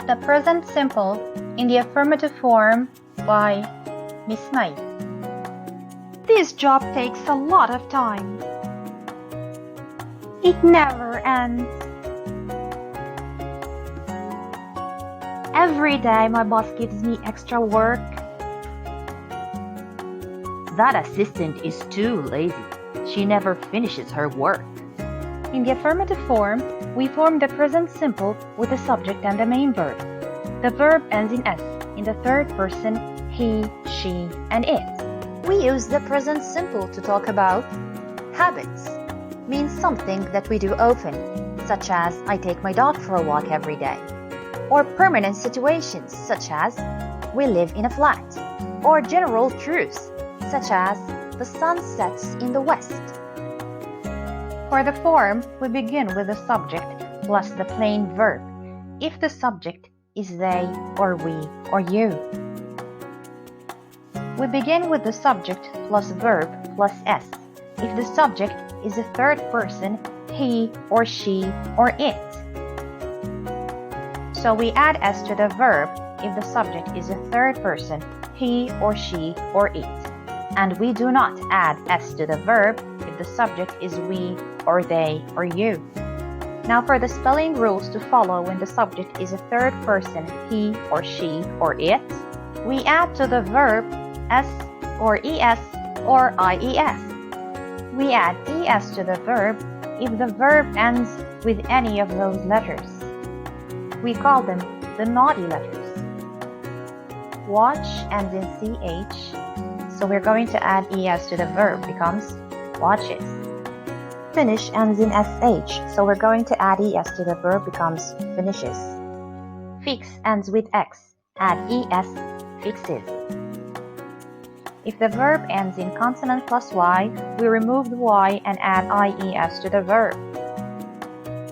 The present simple in the affirmative form by Miss Mai. This job takes a lot of time. It never ends. Every day my boss gives me extra work. That assistant is too lazy. She never finishes her work. In the affirmative form, we form the present simple with the subject and the main verb. The verb ends in S in the third person, he, she, and it. We use the present simple to talk about habits. Means something that we do often, such as I take my dog for a walk every day. Or permanent situations, such as we live in a flat. Or general truths, such as the sun sets in the west. For the form, we begin with the subject plus the plain verb, if the subject is they or we or you. We begin with the subject plus verb plus S, if the subject is a third person, he or she or it. So we add S to the verb if the subject is a third person, he or she or it. And we do not add S to the verb if the subject is we or they or you. Now for the spelling rules to follow when the subject is a third person, he or she or it, we add to the verb S or ES or IES. We add ES to the verb if the verb ends with any of those letters. We call them the naughty letters. Watch ends in CH, so we're going to add ES to the verb, becomes watches. Finish ends in SH, so we're going to add ES to the verb, becomes finishes. Fix ends with X, add ES, fixes. If the verb ends in consonant plus Y, we remove the Y and add IES to the verb.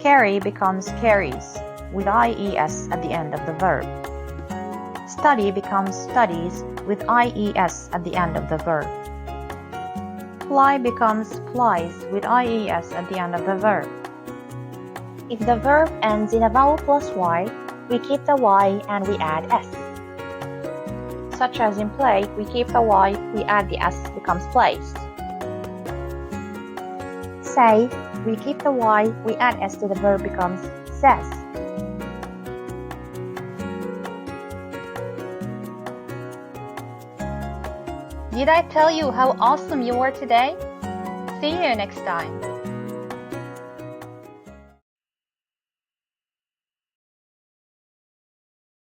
Carry becomes carries, with IES at the end of the verb. Study becomes studies, with IES at the end of the verb. Fly becomes flies, with IES at the end of the verb. If the verb ends in a vowel plus Y, we keep the Y and we add S. Such as in play, we keep the Y, we add the S, becomes plays. Say, we keep the Y, we add S to the verb, becomes says. Did I tell you how awesome you were today? See you next time.